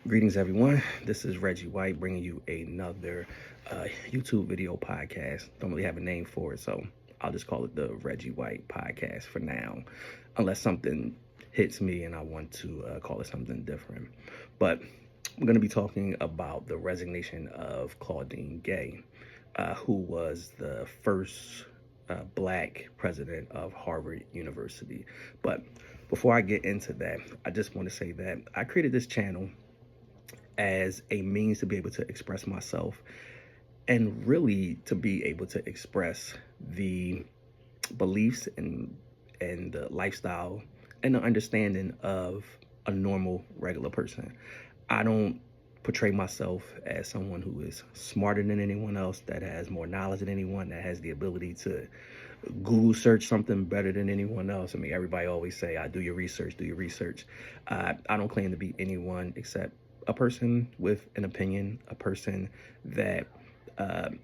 Greetings, everyone. This is Reggie White bringing you another YouTube video podcast. Don't really have a name for it, so I'll just call it the Reggie White podcast for now, unless something hits me and I want to call it something different. But we're going to be talking about the resignation of Claudine Gay, who was the first black president of Harvard University. But before I get into that, I just want to say that I created this channel as a means to be able to express myself and really to be able to express the beliefs and the lifestyle and the understanding of a normal regular person. I don't portray myself as someone who is smarter than anyone else, that has more knowledge than anyone, that has the ability to Google search something better than anyone else. I mean, everybody always say, do your research, do your research. I don't claim to be anyone except a person with an opinion, a person that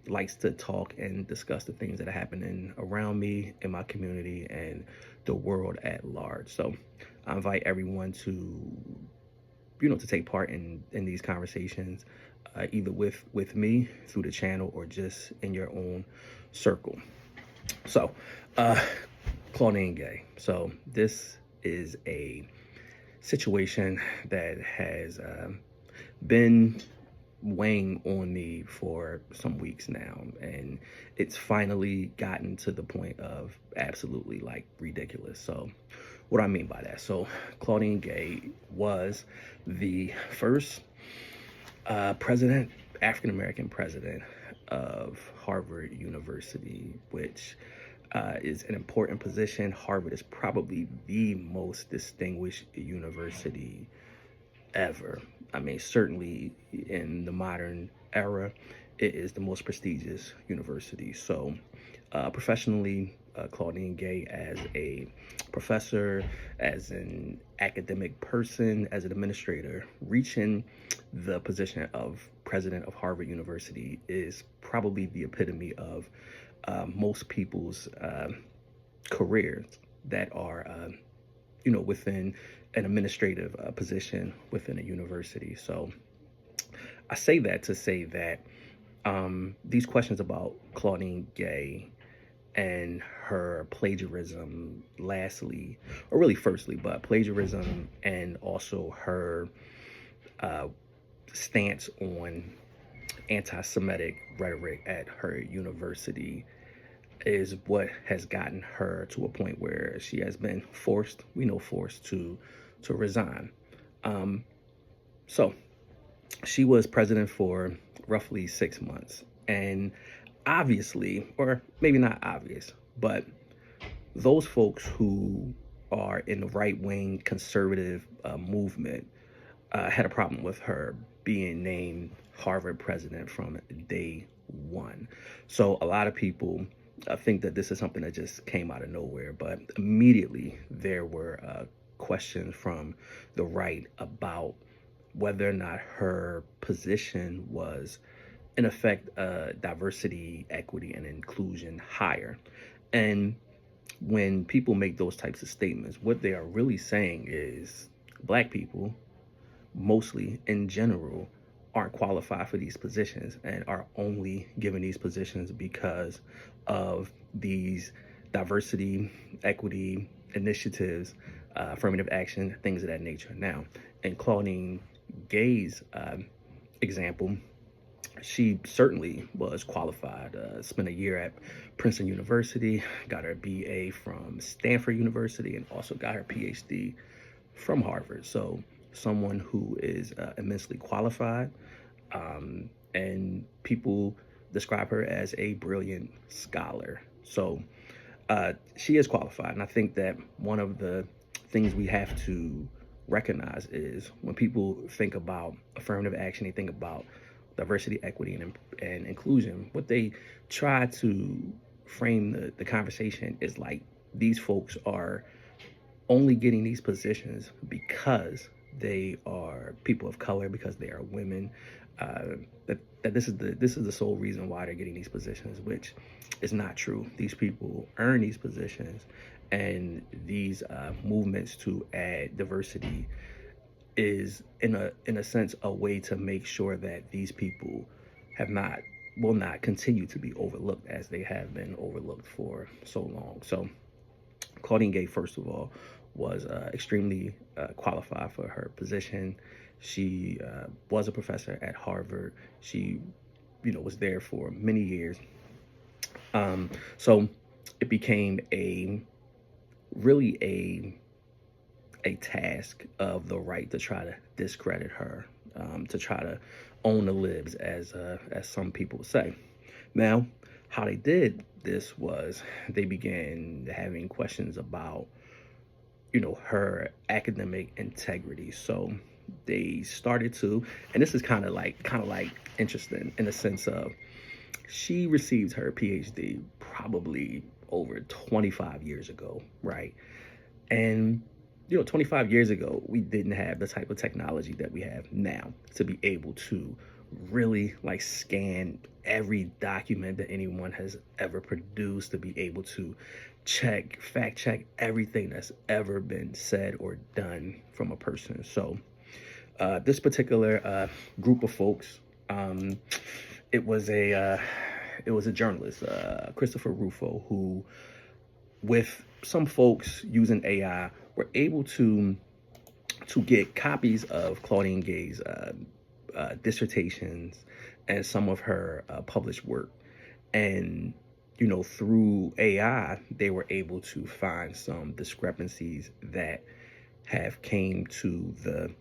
likes to talk and discuss the things that are happening around me, in my community, and the world at large. So I invite everyone to take part in these conversations, either with me through the channel or just in your own circle. So, Claudine Gay. So this is a situation that has been weighing on me for some weeks now, and it's finally gotten to the point of absolutely like ridiculous. So what do I mean by that? So Claudine Gay was the first African-American president of Harvard University, which is an important position. Harvard is probably the most distinguished university ever. I mean, certainly in the modern era, it is the most prestigious university. So professionally, Claudine Gay, as a professor, as an academic person, as an administrator, reaching the position of president of Harvard University is probably the epitome of most people's careers that are within an administrative position within a university. So I say that to say that these questions about Claudine Gay and her plagiarism, lastly, or really firstly, but plagiarism and also her stance on anti-Semitic rhetoric at her university is what has gotten her to a point where she has been forced to resign. So she was president for roughly 6 months, and obviously, or maybe not obvious, but those folks who are in the right-wing conservative movement had a problem with her being named Harvard president from day one. So a lot of people think that this is something that just came out of nowhere, but immediately there were questions from the right about whether or not her position was, in effect, diversity, equity, and inclusion hire. And when people make those types of statements, what they are really saying is black people, mostly in general, aren't qualified for these positions and are only given these positions because of these diversity, equity initiatives, affirmative action, things of that nature. Now, in Claudine Gay's example, she certainly was qualified. Spent a year at Princeton University, got her BA from Stanford University, and also got her PhD from Harvard. So someone who is immensely qualified, and people describe her as a brilliant scholar. So she is qualified, and I think that one of the things we have to recognize is when people think about affirmative action, they think about diversity, equity, and inclusion. What they try to frame the conversation is like these folks are only getting these positions because they are people of color, because they are women. That this is the sole reason why they're getting these positions, which is not true. These people earn these positions, and these movements to add diversity is in a sense a way to make sure that these people have not will not continue to be overlooked as they have been overlooked for so long. So Claudine Gay, first of all, was extremely qualified for her position. She was a professor at Harvard. She, was there for many years. So it became a really a task of the right to try to discredit her, to try to own the libs, as some people say. Now, how they did this was they began having questions about, her academic integrity. So they started to, and this is kind of like interesting in the sense of she received her PhD probably over 25 years ago, right? And 25 years ago, we didn't have the type of technology that we have now to be able to really like scan every document that anyone has ever produced, to be able to fact check everything that's ever been said or done from a person. So this particular group of folks, it was a journalist, Christopher Rufo, who, with some folks using AI, were able to get copies of Claudine Gay's dissertations and some of her published work. And through AI, they were able to find some discrepancies that have came to the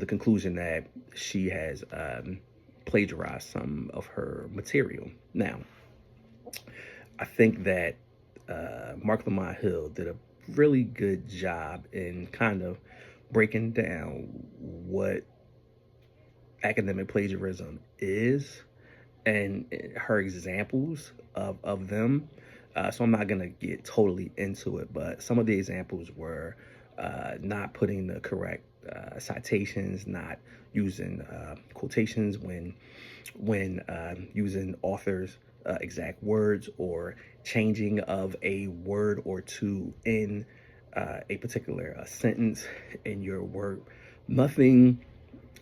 conclusion that she has plagiarized some of her material. Now, I think that Mark Lamont Hill did a really good job in kind of breaking down what academic plagiarism is and her examples of them. So I'm not going to get totally into it, but some of the examples were not putting the correct citations, not using quotations when using authors' exact words, or changing of a word or two in a particular sentence in your work. Nothing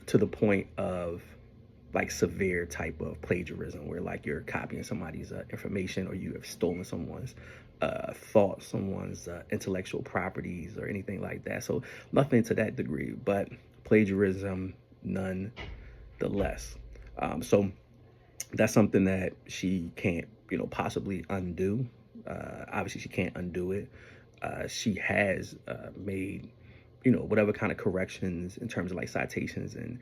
to the point of like severe type of plagiarism where like you're copying somebody's information, or you have stolen someone's thoughts, someone's intellectual properties, or anything like that. So nothing to that degree, but plagiarism nonetheless. So that's something that she can't, possibly undo. Obviously, she can't undo it. She has made, whatever kind of corrections in terms of like citations and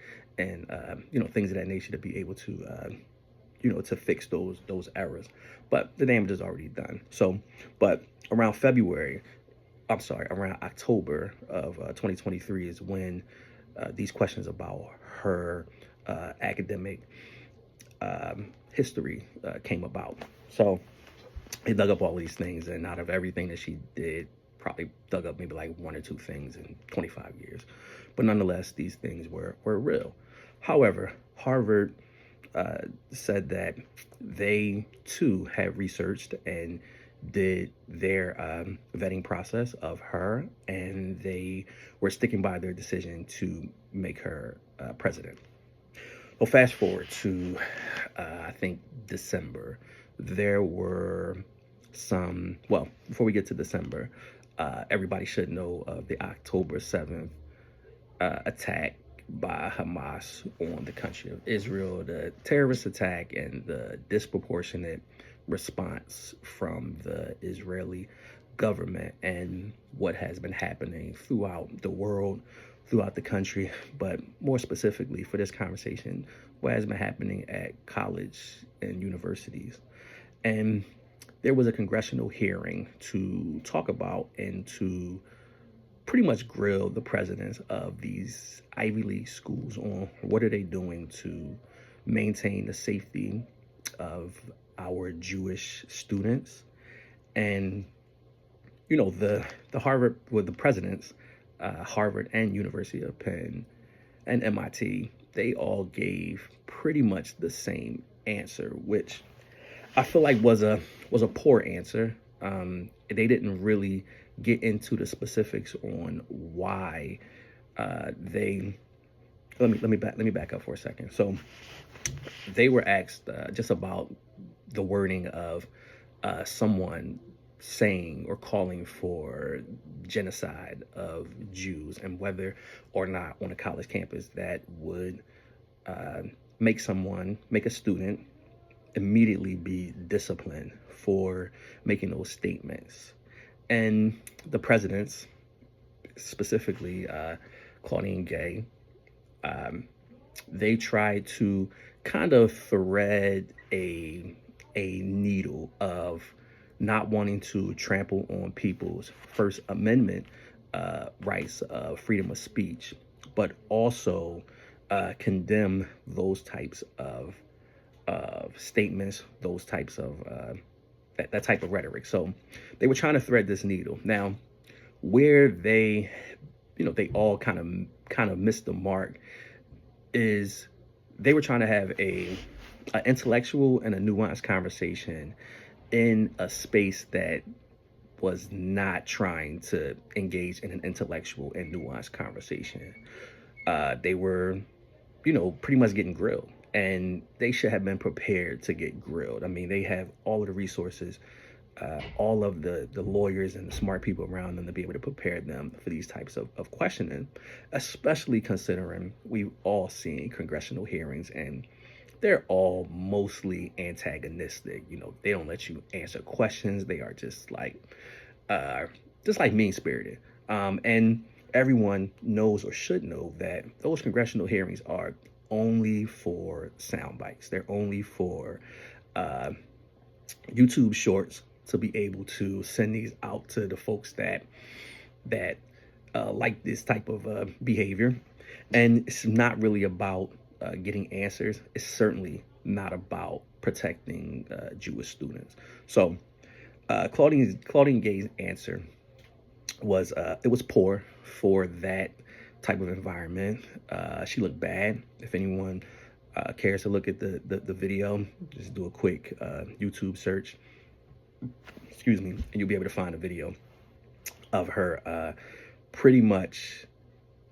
things of that nature to be able to, to fix those errors. But the damage is already done. So, but around around October of 2023 is when these questions about her academic history came about. So they dug up all these things, and out of everything that she did, probably dug up maybe like one or two things in 25 years. But nonetheless, these things were real. However, Harvard said that they too had researched and did their vetting process of her, and they were sticking by their decision to make her president. Well, fast forward to, I think, December. There were before we get to December, everybody should know of the October 7th attack by Hamas on the country of Israel, the terrorist attack and the disproportionate response from the Israeli government, and what has been happening throughout the world, throughout the country, but more specifically for this conversation, what has been happening at college and universities. And there was a congressional hearing to talk about and to pretty much grill the presidents of these Ivy League schools on what are they doing to maintain the safety of our Jewish students. And the Harvard, with the presidents, Harvard and University of Penn and MIT, they all gave pretty much the same answer, which I feel like was a poor answer. They didn't really get into the specifics on why They let me back up for a second. So they were asked just about the wording of someone saying or calling for genocide of Jews, and whether or not on a college campus that would uh, make a student immediately be disciplined for making those statements. And the presidents, specifically Claudine Gay, um, they tried to kind of thread a needle of not wanting to trample on people's First Amendment rights of freedom of speech, but also condemn those types of statements, those types of that type of rhetoric. So they were trying to thread this needle. Now, where they all kind of missed the mark is they were trying to have a intellectual and a nuanced conversation in a space that was not trying to engage in an intellectual and nuanced conversation. They were, pretty much getting grilled, and they should have been prepared to get grilled. I mean, they have all of the resources, all of the lawyers and the smart people around them to be able to prepare them for these types of questioning, especially considering we've all seen congressional hearings, and they're all mostly antagonistic. They don't let you answer questions. They are just like mean spirited. And everyone knows or should know that those congressional hearings are only for sound bites. They're only for uh, YouTube shorts to be able to send these out to the folks that like this type of behavior. And it's not really about getting answers. It's certainly not about protecting Jewish students. So Claudine Gay's answer was it was poor for that type of environment. She looked bad. If anyone cares to look at the video, just do a quick YouTube search. Excuse me, and you'll be able to find a video of her pretty much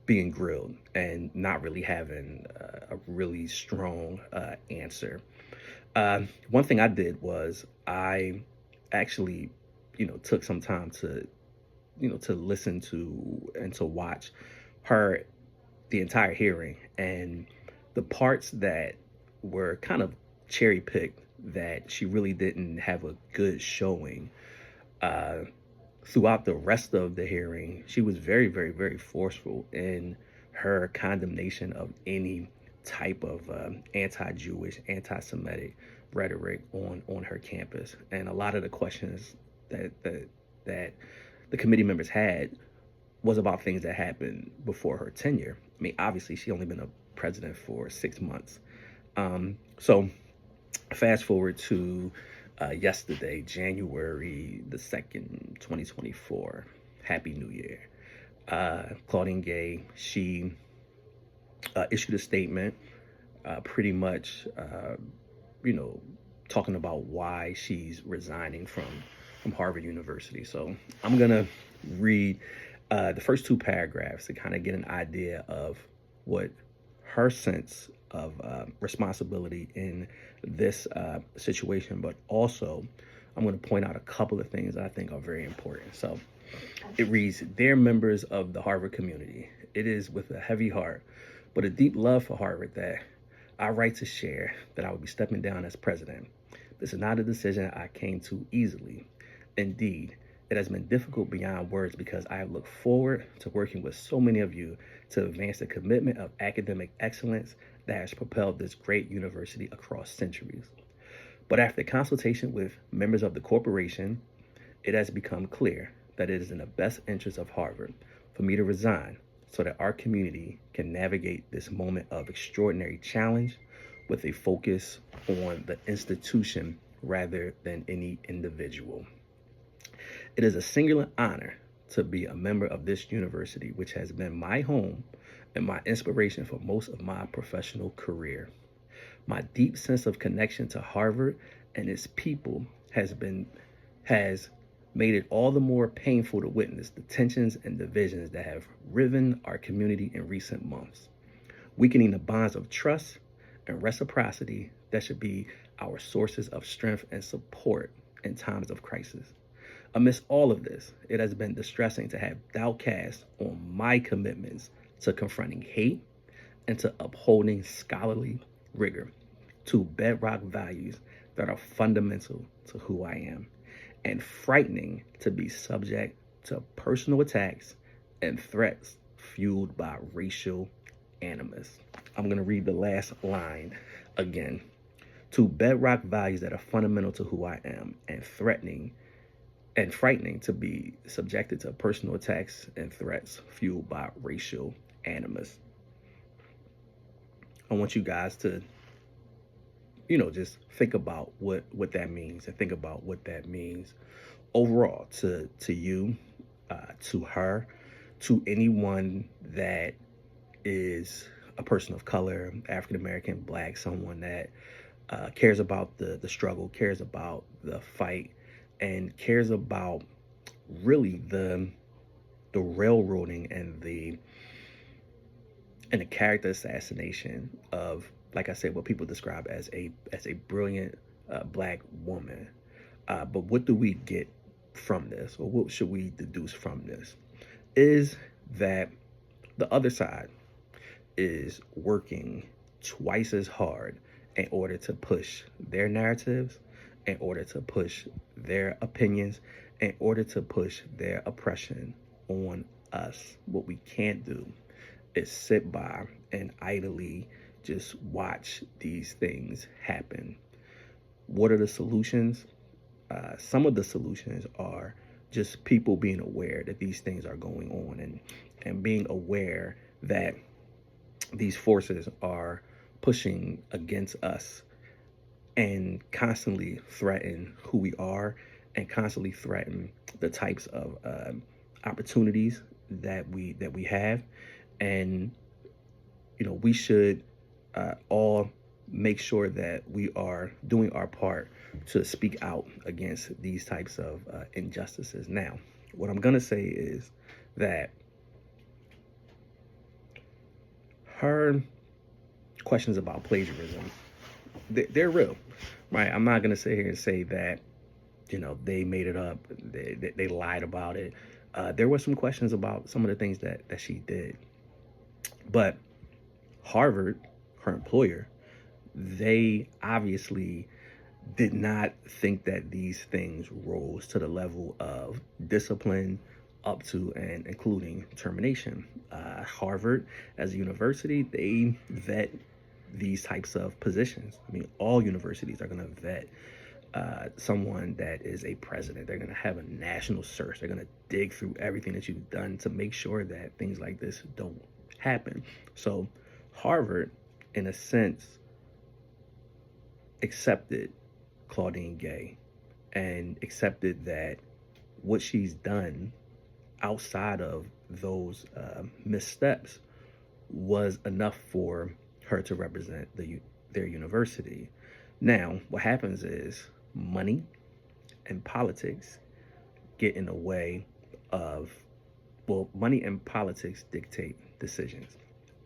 being grilled and not really having a really strong answer. One thing I did was I actually, took some time to listen to and to watch her the entire hearing, and the parts that were kind of cherry picked that she really didn't have a good showing. Uh, Throughout the rest of the hearing, she was very, very, very forceful in her condemnation of any type of anti-Jewish, anti-Semitic rhetoric on her campus. And a lot of the questions that the committee members had was about things that happened before her tenure. I mean, obviously, she only been a president for 6 months. So fast forward to yesterday, January the 2nd, 2024. Happy New Year. Claudine Gay, she issued a statement pretty much, talking about why she's resigning from Harvard University. So I'm going to read the first two paragraphs to kind of get an idea of what her sense of responsibility in this situation, but also I'm going to point out a couple of things that I think are very important. So it reads, "Dear members of the Harvard community, it is with a heavy heart, but a deep love for Harvard that I write to share that I will be stepping down as president. This is not a decision I came to easily. Indeed, it has been difficult beyond words because I have looked forward to working with so many of you to advance the commitment of academic excellence that has propelled this great university across centuries. But after consultation with members of the corporation, it has become clear that it is in the best interest of Harvard for me to resign so that our community can navigate this moment of extraordinary challenge with a focus on the institution rather than any individual. It is a singular honor to be a member of this university, which has been my home and my inspiration for most of my professional career. My deep sense of connection to Harvard and its people has made it all the more painful to witness the tensions and divisions that have riven our community in recent months, weakening the bonds of trust and reciprocity that should be our sources of strength and support in times of crisis. Amidst all of this, it has been distressing to have doubt cast on my commitments to confronting hate and to upholding scholarly rigor, two bedrock values that are fundamental to who I am, and frightening to be subject to personal attacks and threats fueled by racial animus. I'm going to read the last line again. Two bedrock values that are fundamental to who I am, and frightening to be subjected to personal attacks and threats fueled by racial animus. I want you guys to, just think about what that means, and think about what that means overall to you, to her, to anyone that is a person of color, African American, Black, someone that cares about the struggle, cares about the fight, and cares about really the railroading and the character assassination of, like I said, what people describe as a brilliant Black woman. But what do we get from this, or what should we deduce from this? Is that the other side is working twice as hard in order to push their narratives, in order to push their opinions, in order to push their oppression on us. What we can't do is sit by and idly just watch these things happen. What are the solutions? Some of the solutions are just people being aware that these things are going on, and being aware that these forces are pushing against us and constantly threaten who we are, and constantly threaten the types of opportunities that we have. And we should all make sure that we are doing our part to speak out against these types of injustices. Now, what I'm gonna say is that her questions about plagiarism, they're real, right? I'm not gonna sit here and say that they made it up, they lied about it. There were some questions about some of the things that she did, but Harvard, her employer, they obviously did not think that these things rose to the level of discipline, up to and including termination. Harvard, as a university, they vet these types of positions. I mean, all universities are going to vet someone that is a president. They're going to have a national search. They're going to dig through everything that you've done to make sure that things like this don't happen. So Harvard, in a sense, accepted Claudine Gay and accepted that what she's done outside of those missteps was enough for her to represent their university. Now, what happens is money and politics get in the way of, money and politics dictate decisions.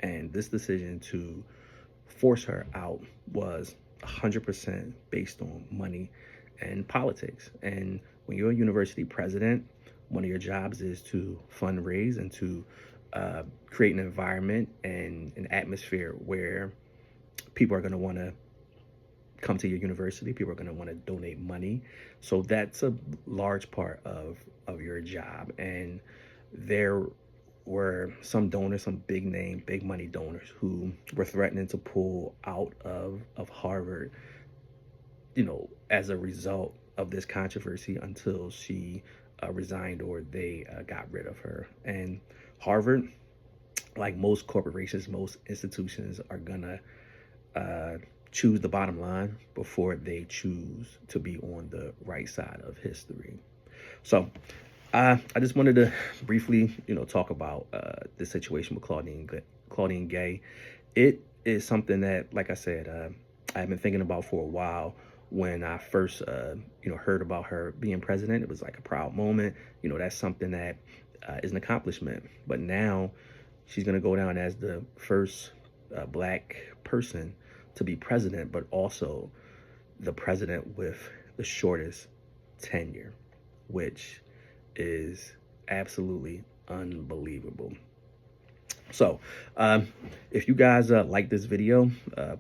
And this decision to force her out was 100% based on money and politics. And when you're a university president, one of your jobs is to fundraise and to create an environment and an atmosphere where people are going to want to come to your university. People are going to want to donate money. So that's a large part of your job. And there were some donors, some big name, big money donors who were threatening to pull out of Harvard, as a result of this controversy until she resigned or they got rid of her. And Harvard, like most corporations, most institutions, are gonna choose the bottom line before they choose to be on the right side of history. So I just wanted to briefly, talk about the situation with Claudine Gay. It is something that, like I said, I've been thinking about for a while. when I first, heard about her being president. It was like a proud moment. That's something that is an accomplishment. But now she's going to go down as the first black person to be president, but also the president with the shortest tenure, which is absolutely unbelievable. So, if you guys like this video,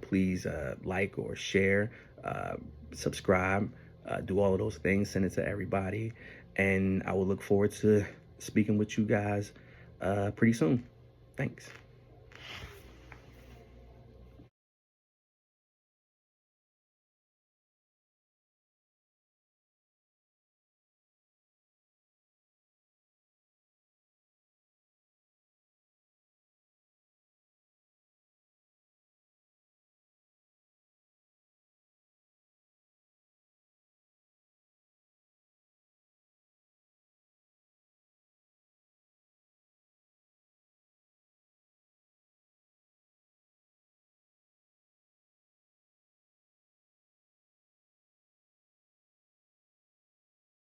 please like or share, uh, subscribe, do all of those things, send it to everybody. And I will look forward to speaking with you guys pretty soon. Thanks.